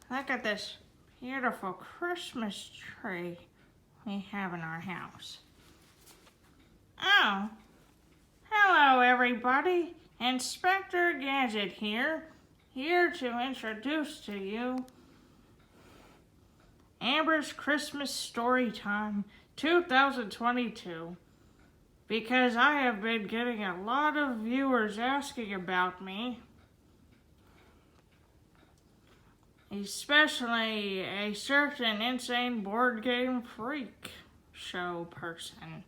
Look at this beautiful Christmas tree we have in our house. Oh, hello everybody. Inspector Gadget here to introduce to you Amber's Christmas Storytime 2022. Because I have been getting a lot of viewers asking about me, especially a certain insane board game freak show person.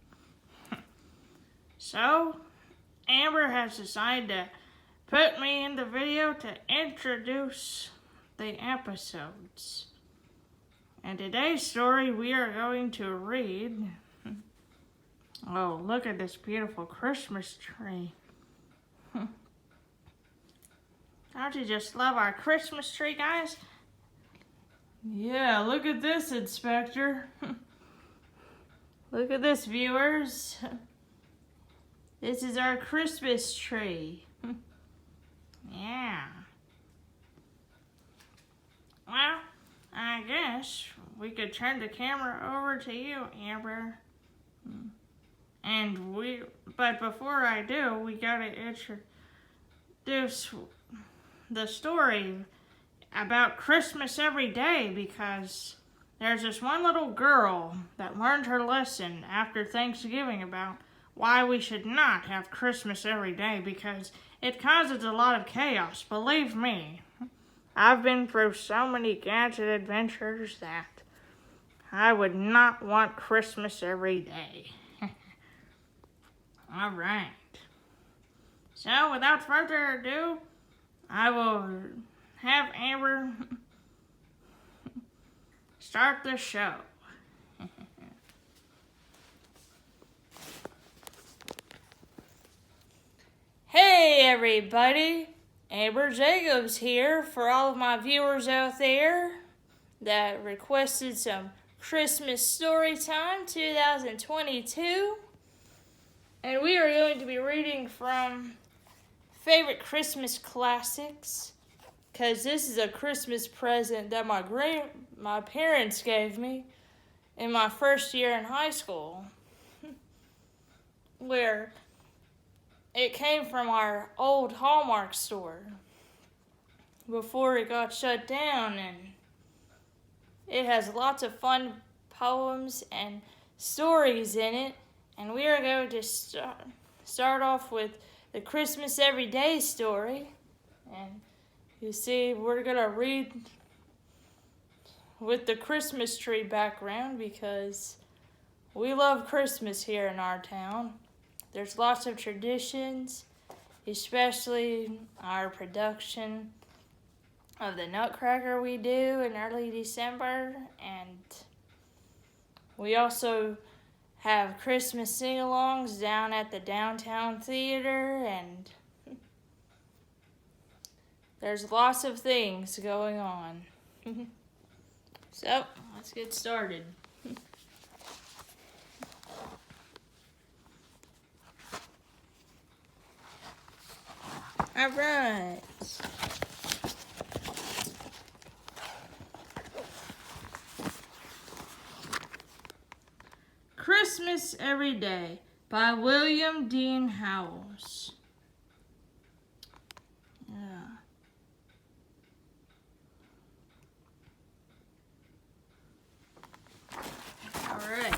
So, Amber has decided to put me in the video to introduce the episodes. In today's story, we are going to read... Oh, look at this beautiful Christmas tree. Don't you just love our Christmas tree, guys? Yeah, look at this, Inspector. Look at this, viewers. This is our Christmas tree. Yeah. Well, I guess we could turn the camera over to you, Amber. But before I do, we gotta introduce the story about Christmas every day, because there's this one little girl that learned her lesson after Thanksgiving about why we should not have Christmas every day, because it causes a lot of chaos. Believe me, I've been through so many gadget adventures that I would not want Christmas every day. All right. So, without further ado, I will have Amber start the show. Hey, everybody. Amber Jacobs here for all of my viewers out there that requested some Christmas Storytime 2022. And we are going to be reading from favorite Christmas classics, because this is a Christmas present that my parents gave me in my first year in high school, where it came from our old Hallmark store before it got shut down, and it has lots of fun poems and stories in it. And we are going to start off with the Christmas Everyday story. And you see, we're going to read with the Christmas tree background because we love Christmas here in our town. There's lots of traditions, especially our production of the Nutcracker we do in early December. And we also have Christmas sing-alongs down at the downtown theater, and there's lots of things going on. So, let's get started. All right. Christmas Every Day by William Dean Howells. Yeah. All right.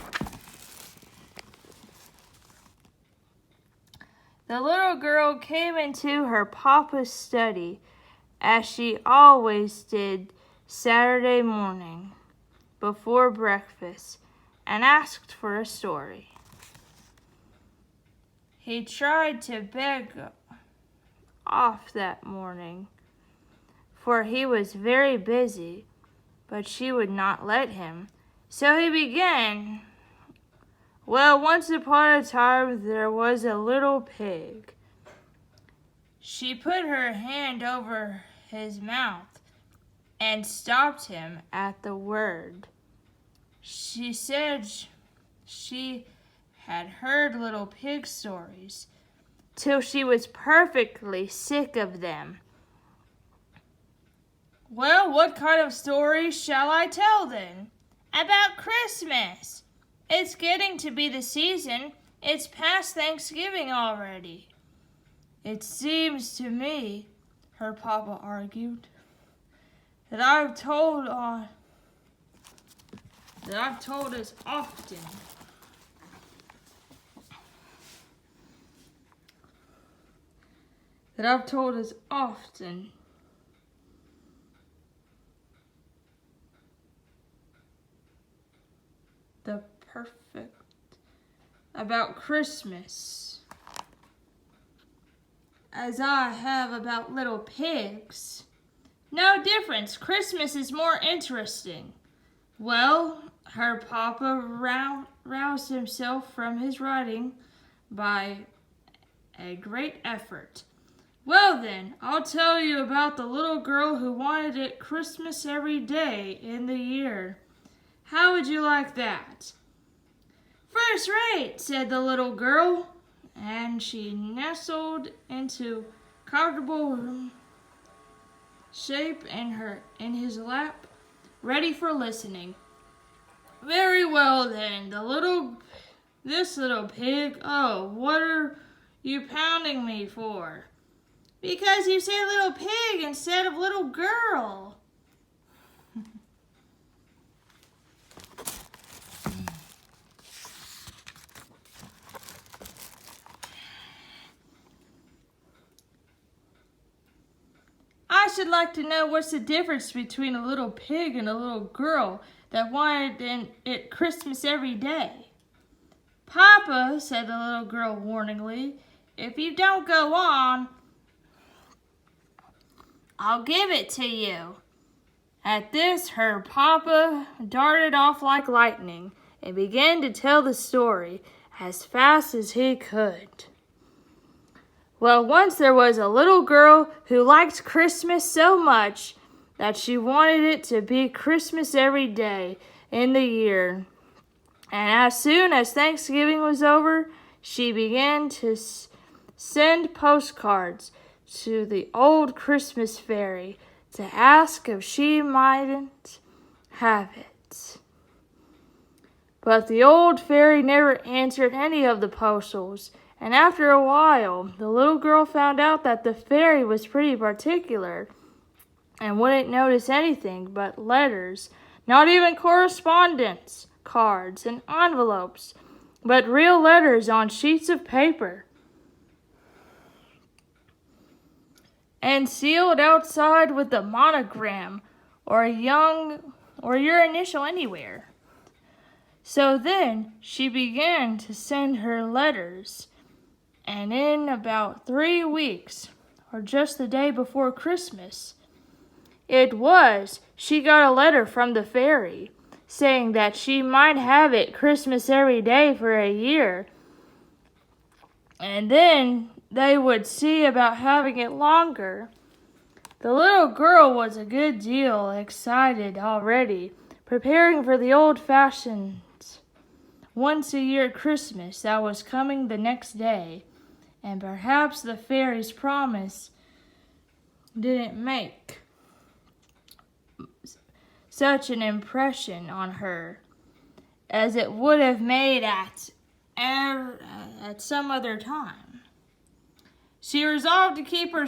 The little girl came into her papa's study, as she always did Saturday morning before breakfast, and asked for a story. He tried to beg off that morning, for he was very busy, but she would not let him. So he began. Well, once upon a time there was a little pig. She put her hand over his mouth and stopped him at the word. She said she had heard little pig stories till she was perfectly sick of them. Well, what kind of story shall I tell then? About Christmas. It's getting to be the season. It's past Thanksgiving already. It seems to me, her papa argued, that I've told as often. That I've told as often. The perfect about Christmas as I have about little pigs. No difference. Christmas is more interesting. Well, her papa roused himself from his writing by a great effort. Well then, I'll tell you about the little girl who wanted it Christmas every day in the year. How would you like that? First rate, said the little girl, and she nestled into comfortable shape in his lap, ready for listening. Very well then, this little pig. Oh, what are you pounding me for? Because you said little pig instead of little girl. I should like to know what's the difference between a little pig and a little girl that wanted it Christmas every day. Papa, said the little girl warningly, if you don't go on, I'll give it to you. At this, her papa darted off like lightning and began to tell the story as fast as he could. Well, once there was a little girl who liked Christmas so much that she wanted it to be Christmas every day in the year. And as soon as Thanksgiving was over, she began to send postcards to the old Christmas fairy to ask if she mightn't have it. But the old fairy never answered any of the postals. And after a while, the little girl found out that the fairy was pretty particular and wouldn't notice anything but letters, not even correspondence, cards, and envelopes, but real letters on sheets of paper and sealed outside with a monogram or your initial anywhere. So then she began to send her letters. And in about 3 weeks, or just the day before Christmas, she got a letter from the fairy saying that she might have it Christmas every day for a year. And then they would see about having it longer. The little girl was a good deal excited already, preparing for the old-fashioned once-a-year Christmas that was coming the next day. And perhaps the fairy's promise didn't make such an impression on her as it would have made at some other time. She resolved to keep it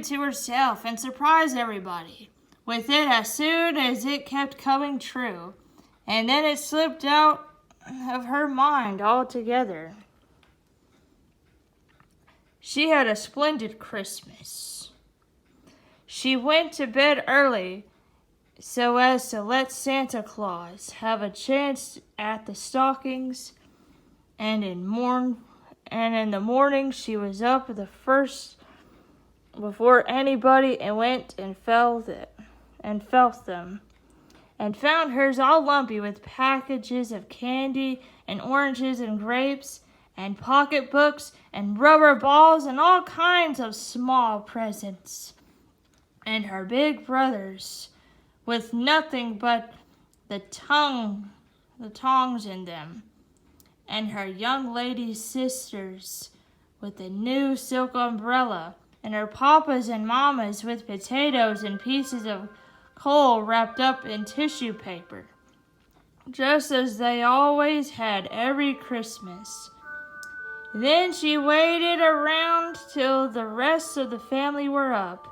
to herself and surprise everybody with it as soon as it kept coming true. And then it slipped out of her mind altogether. She had a splendid Christmas. She went to bed early so as to let Santa Claus have a chance at the stockings, and in the morning she was up the first before anybody and went and felt them. And found hers all lumpy with packages of candy and oranges and grapes and pocketbooks and rubber balls and all kinds of small presents. And her big brothers with nothing but the tongs in them. And her young lady sisters with a new silk umbrella and her papas and mamas with potatoes and pieces of coal wrapped up in tissue paper, just as they always had every Christmas. Then she waited around till the rest of the family were up,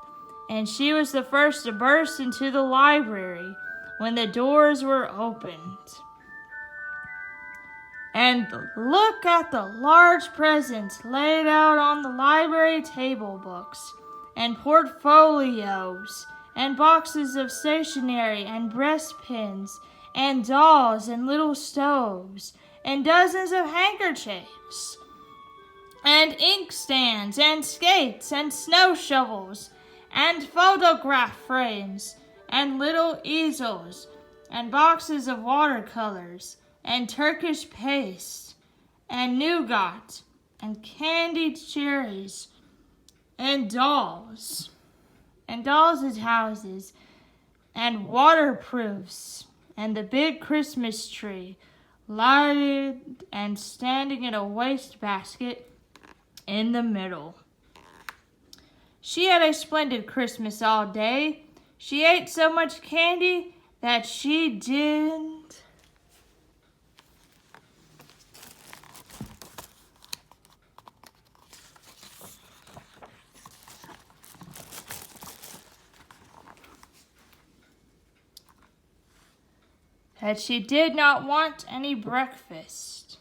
and she was the first to burst into the library when the doors were opened. And look at the large presents laid out on the library table, books and portfolios and boxes of stationery and breastpins and dolls and little stoves and dozens of handkerchiefs and inkstands and skates and snow shovels and photograph frames and little easels and boxes of watercolors and Turkish paste and nougat and candied cherries and dolls houses and waterproofs and the big Christmas tree lighted and standing in a wastebasket in the middle. She had a splendid Christmas all day. She ate so much candy that she didn't not want any breakfast.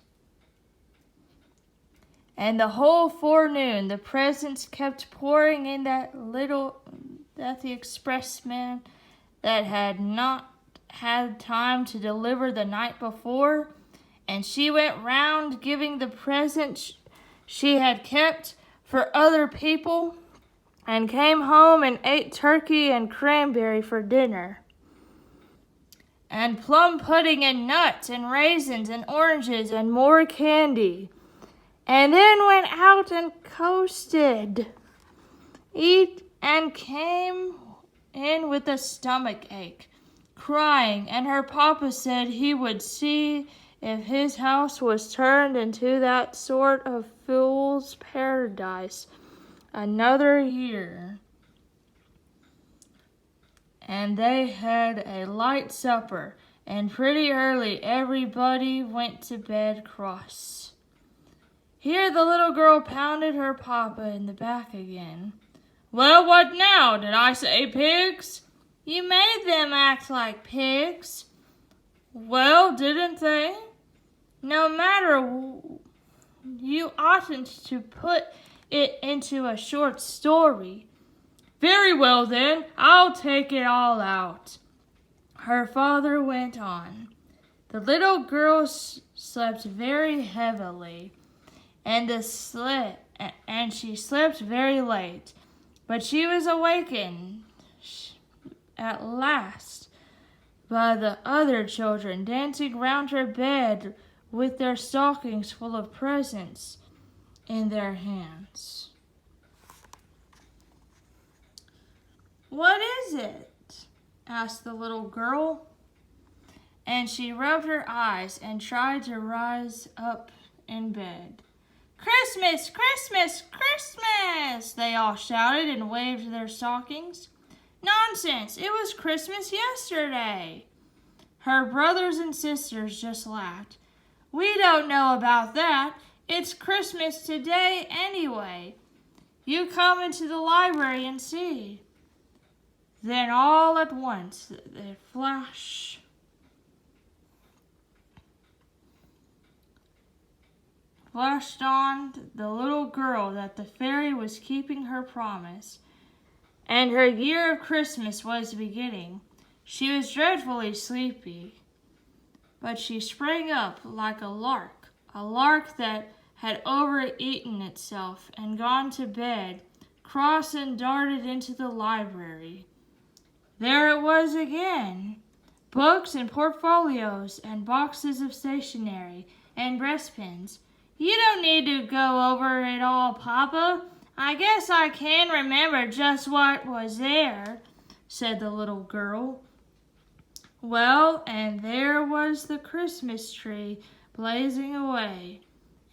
And the whole forenoon, the presents kept pouring in that the expressman that had not had time to deliver the night before, and she went round giving the presents she had kept for other people, and came home and ate turkey and cranberry for dinner, and plum pudding and nuts and raisins and oranges and more candy, and then went out and coasted, and came in with a stomach ache, crying, and her papa said he would see if his house was turned into that sort of fool's paradise another year. And they had a light supper, and pretty early everybody went to bed cross. Here the little girl pounded her papa in the back again. Well, what now? Did I say pigs? You made them act like pigs. Well, didn't they? No matter, you oughtn't to put it into a short story. Very well then, I'll take it all out. Her father went on. The little girl slept very heavily, and she slept very late, but she was awakened at last by the other children dancing round her bed with their stockings full of presents in their hands. What is it? Asked the little girl, and she rubbed her eyes and tried to rise up in bed. Christmas, Christmas, Christmas! They all shouted and waved their stockings. Nonsense! It was Christmas yesterday. Her brothers and sisters just laughed. We don't know about that. It's Christmas today anyway. You come into the library and see. Then all at once it flashed on the little girl that the fairy was keeping her promise, and her year of Christmas was beginning. She was dreadfully sleepy, but she sprang up like a lark that had overeaten itself and gone to bed, cross, and darted into the library. There it was again, books and portfolios and boxes of stationery and breastpins. You don't need to go over it all, Papa. I guess I can remember just what was there, said the little girl. Well, and there was the Christmas tree blazing away,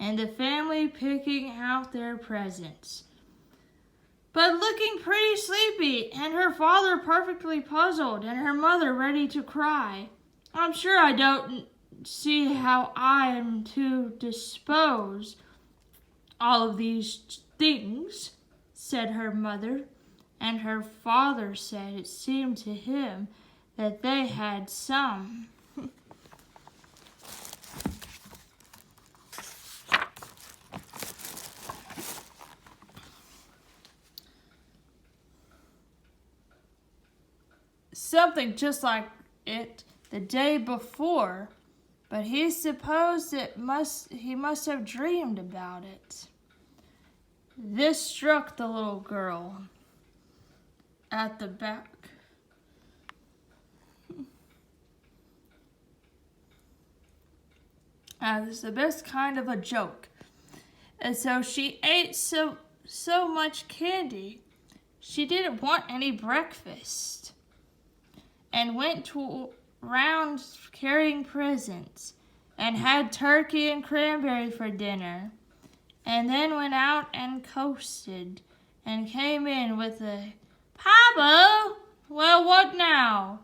and the family picking out their presents. but looking pretty sleepy, and her father perfectly puzzled, and her mother ready to cry. I'm sure I don't see how I am to dispose all of these things, said her mother, and her father said it seemed to him that they had some. Something just like it the day before, but he supposed he must have dreamed about it. This struck the little girl at the back. It's the best kind of a joke. And so she ate so much candy, she didn't want any breakfast, and went around carrying presents, and had turkey and cranberry for dinner, and then went out and coasted, and came in with a, Papa, well, what now?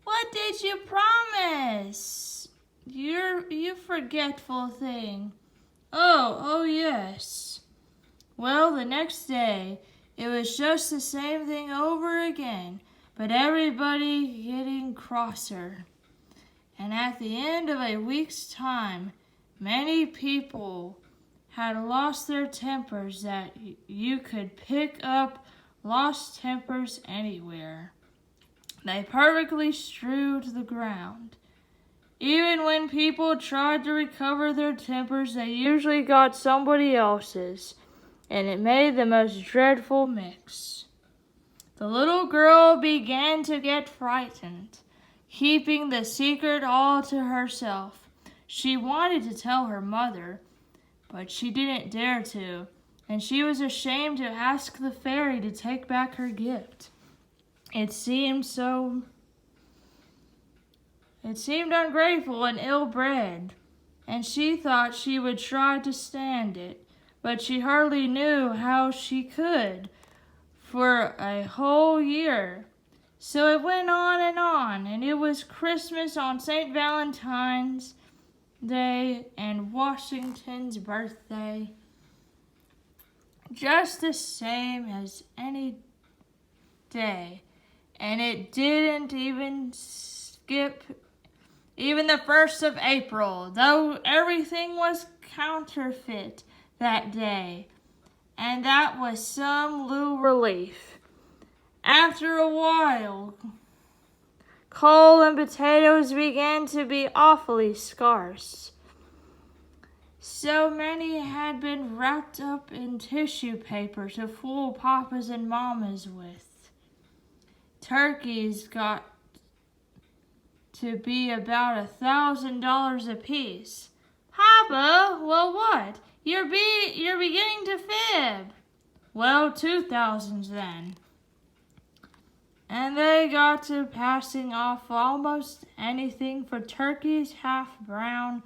What did you promise? You forgetful thing. Oh, yes. Well, the next day, it was just the same thing over again, but everybody getting crosser. And at the end of a week's time, many people had lost their tempers that you could pick up lost tempers anywhere. They perfectly strewed the ground. Even when people tried to recover their tempers, they usually got somebody else's, and it made the most dreadful mix. The little girl began to get frightened, keeping the secret all to herself. She wanted to tell her mother, but she didn't dare to, and she was ashamed to ask the fairy to take back her gift. It seemed ungrateful and ill-bred, and she thought she would try to stand it, but she hardly knew how she could for a whole year. So it went on, and it was Christmas on St. Valentine's Day and Washington's birthday, just the same as any day, and it didn't even skip even the 1st of April, though everything was counterfeit that day, and that was some little relief. After a while, coal and potatoes began to be awfully scarce. So many had been wrapped up in tissue paper to fool papas and mamas with. Turkeys got to be about $1,000 apiece. Papa, well, what? You're beginning to fib. Well, 2,000 then. And they got to passing off almost anything for turkeys, half-brown,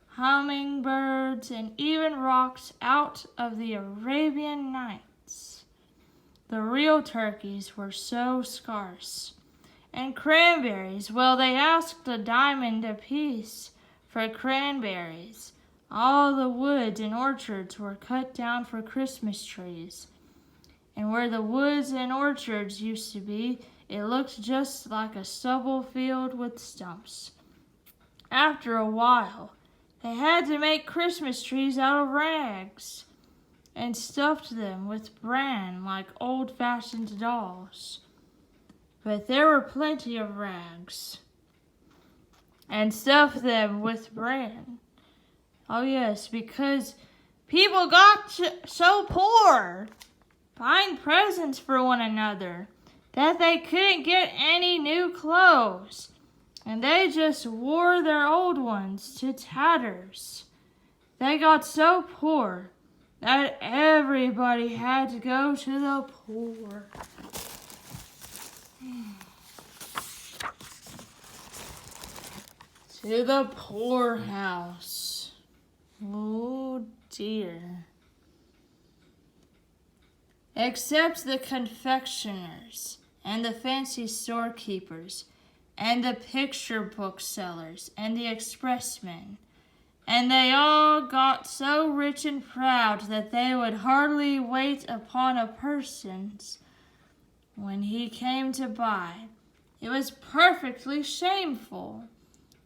hummingbirds, and even rocks out of the Arabian Nights. The real turkeys were so scarce. And cranberries, well, they asked a diamond apiece for cranberries. All the woods and orchards were cut down for Christmas trees. And where the woods and orchards used to be, it looked just like a stubble field with stumps. After a while, they had to make Christmas trees out of rags and stuffed them with bran like old-fashioned dolls. But there were plenty of rags, and stuffed them with bran. Oh yes, because people got so poor buying presents for one another that they couldn't get any new clothes, and they just wore their old ones to tatters. They got so poor that everybody had to go to the poor. To the poorhouse. 'House. 'Oh, dear. except the confectioners and the fancy storekeepers and the picture book sellers and the expressmen. And they all got so rich and proud that they would hardly wait upon a person's when he came to buy. It was perfectly shameful.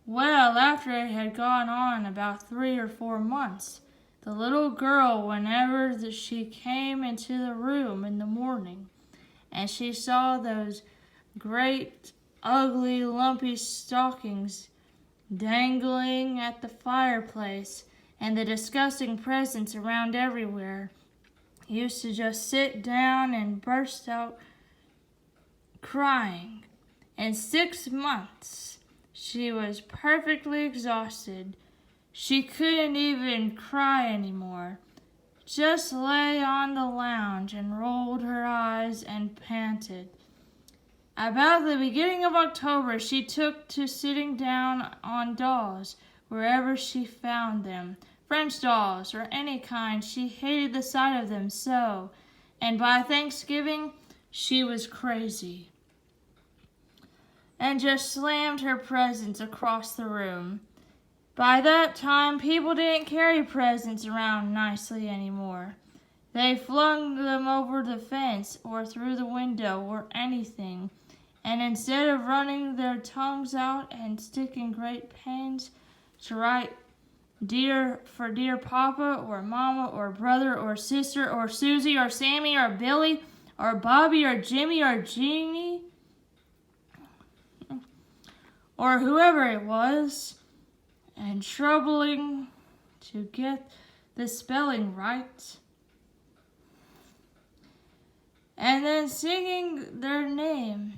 Well, after it had gone on about 3 or 4 months, the little girl, whenever she came into the room in the morning, and she saw those great, ugly, lumpy stockings dangling at the fireplace, and the disgusting presents around everywhere, used to just sit down and burst out crying. In 6 months, she was perfectly exhausted. She couldn't even cry anymore. Just lay on the lounge and rolled her eyes and panted. About the beginning of October, she took to sitting down on dolls wherever she found them. French dolls or any kind, she hated the sight of them so, and by Thanksgiving, she was crazy, and just slammed her presents across the room. By that time, people didn't carry presents around nicely anymore. They flung them over the fence or through the window or anything, and instead of running their tongues out and sticking great pains to write dear for dear Papa or Mama or brother or sister or Susie or Sammy or Billy or Bobby or Jimmy or Jeannie or whoever it was, and troubling to get the spelling right, and then signing their names,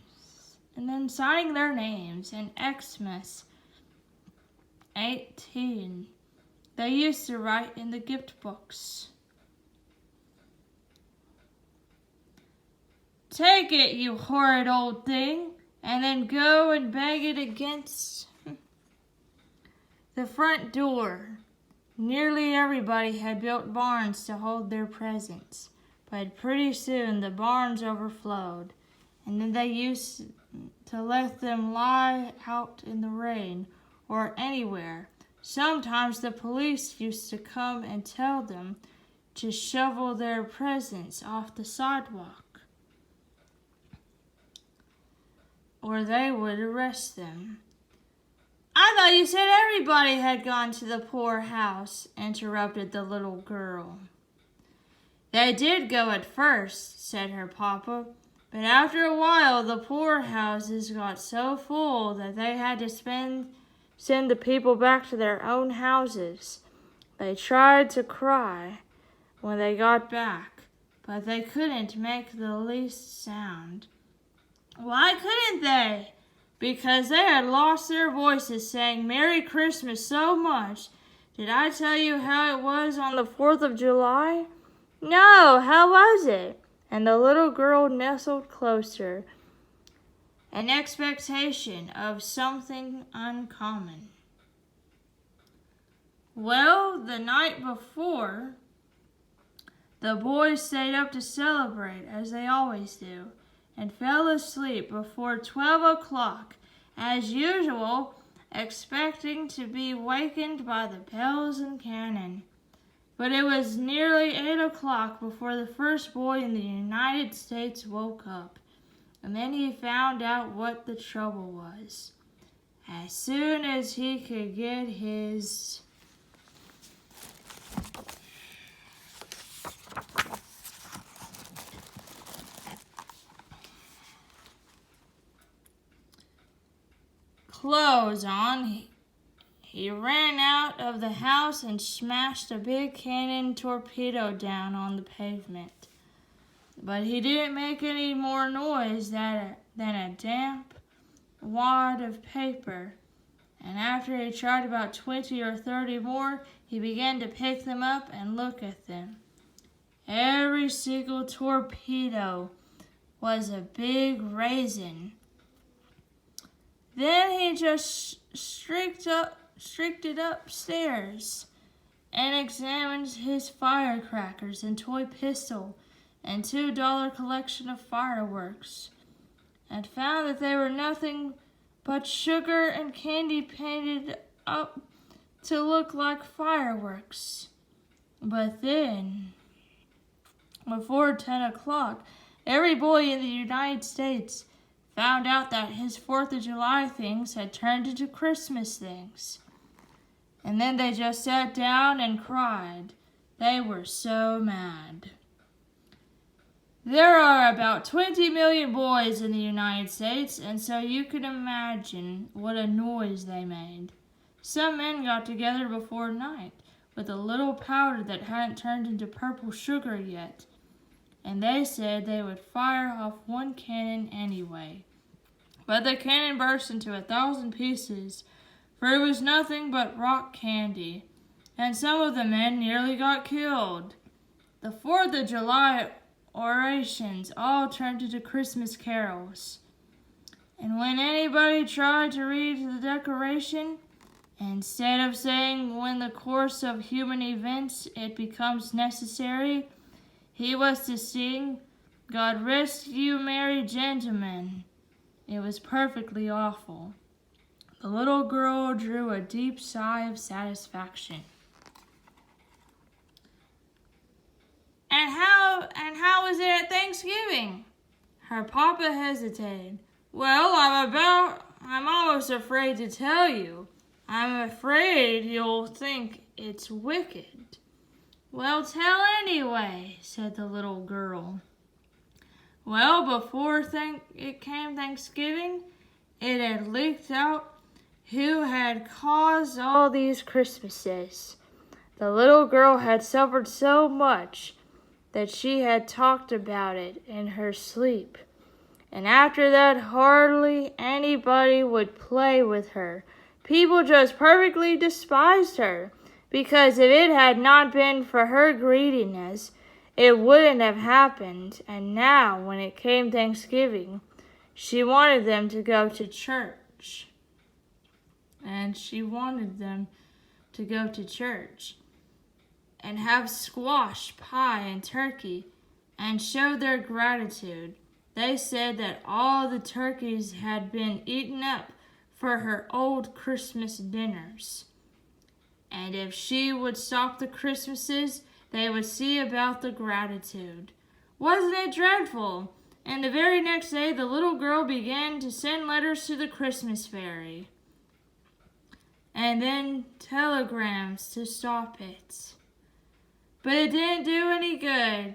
and then signing their names in Xmas 18. They used to write in the gift books. Take it, you horrid old thing, and then go and bang it against the front door. Nearly everybody had built barns to hold their presents, but pretty soon the barns overflowed, and then they used to let them lie out in the rain or anywhere. Sometimes the police used to come and tell them to shovel their presents off the sidewalk, or they would arrest them. I thought you said everybody had gone to the poorhouse, interrupted the little girl. They did go at first, said her papa, but after a while the poorhouses got so full that they had to send the people back to their own houses. They tried to cry when they got back, but they couldn't make the least sound. Why couldn't they? Because they had lost their voices saying Merry Christmas so much. Did I tell you how it was on the 4th of July? No, how was it? And the little girl nestled closer, an expectation of something uncommon. Well, the night before, the boys stayed up to celebrate, as they always do, and fell asleep before 12 o'clock, as usual, expecting to be wakened by the bells and cannon. But it was nearly 8 o'clock before the first boy in the United States woke up, and then he found out what the trouble was. As soon as he could get his clothes on, he ran out of the house and smashed a big cannon torpedo down on the pavement. But he didn't make any more noise than a damp wad of paper. And after he tried about 20 or 30 more, he began to pick them up and look at them. Every single torpedo was a big raisin. Then he just streaked it upstairs and examined his firecrackers and toy pistol and $2 collection of fireworks, and found that they were nothing but sugar and candy painted up to look like fireworks. But then, before 10 o'clock, every boy in the United States found out that his 4th of July things had turned into Christmas things. And then they just sat down and cried. They were so mad. There are about 20 million boys in the United States, and so you can imagine what a noise they made. Some men got together before night with a little powder that hadn't turned into purple sugar yet, and they said they would fire off one cannon anyway. But the cannon burst into 1,000 pieces, for it was nothing but rock candy, and some of the men nearly got killed. The 4th of July orations all turned into Christmas carols. And when anybody tried to read the Declaration, instead of saying, "When the course of human events it becomes necessary," he was to sing, "God rest you merry gentlemen." It was perfectly awful. The little girl drew a deep sigh of satisfaction. And how was it at Thanksgiving? Her papa hesitated. Well, I'm almost afraid to tell you. I'm afraid you'll think it's wicked. Well, tell anyway, said the little girl. Well, before it came Thanksgiving, it had leaked out who had caused all these Christmases. The little girl had suffered so much that she had talked about it in her sleep. And after that, hardly anybody would play with her. People just perfectly despised her, because if it had not been for her greediness, it wouldn't have happened. And now, when it came Thanksgiving, she wanted them to go to church. And have squash, pie, and turkey, and show their gratitude. They said that all the turkeys had been eaten up for her old Christmas dinners. And if she would stop the Christmases, they would see about the gratitude. Wasn't it dreadful? And the very next day, the little girl began to send letters to the Christmas fairy, and then telegrams to stop it. But it didn't do any good.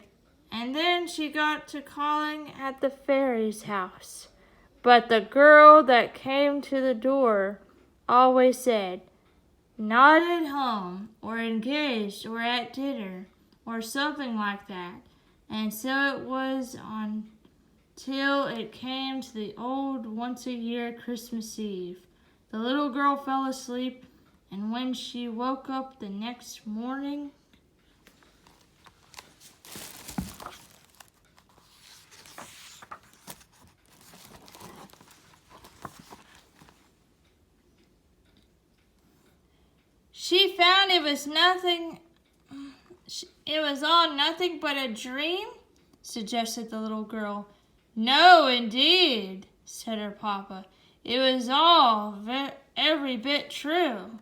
And then she got to calling at the fairy's house. But the girl that came to the door always said, "Not at home," or "engaged," or "at dinner," or something like that. And so it was on till it came to the old once-a-year Christmas Eve. The little girl fell asleep, and when she woke up the next morning, she found it was all nothing but a dream, suggested the little girl. No, indeed, said her papa. It was all every bit true.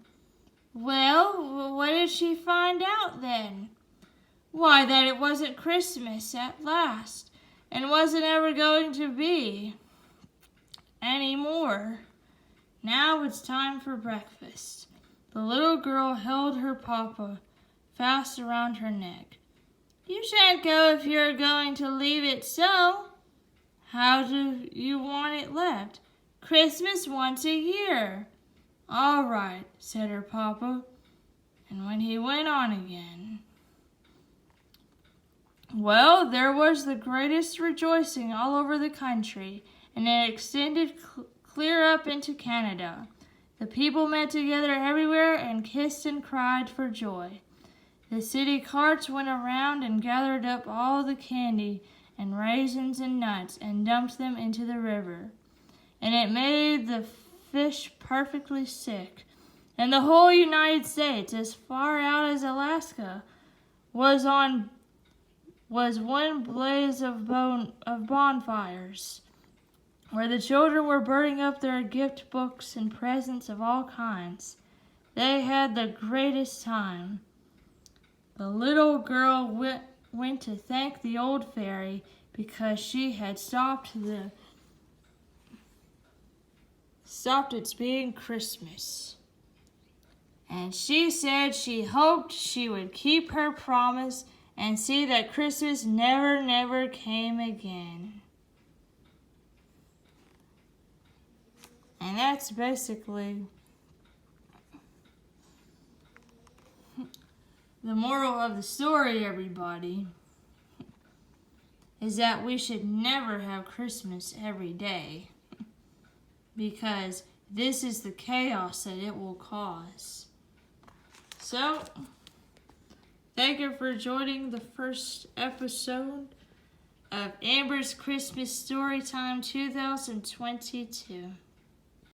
Well, what did she find out then? Why, that it wasn't Christmas at last, and wasn't ever going to be any more. Now it's time for breakfast. The little girl held her papa fast around her neck. You shan't go if you're going to leave it so. How do you want it left? Christmas once a year. All right, said her papa, and when he went on again, well, there was the greatest rejoicing all over the country, and it extended clear up into Canada. The people met together everywhere and kissed and cried for joy. The city carts went around and gathered up all the candy and raisins and nuts and dumped them into the river. And it made the fish perfectly sick. And the whole United States, as far out as Alaska, was on was one blaze of bonfires, where the children were burning up their gift books and presents of all kinds. They had the greatest time. The little girl went to thank the old fairy because she had stopped its being Christmas. And she said she hoped she would keep her promise and see that Christmas never came again. And that's basically the moral of the story, everybody, is that we should never have Christmas every day, because this is the chaos that it will cause. So, thank you for joining the first episode of Amber's Christmas Storytime 2022.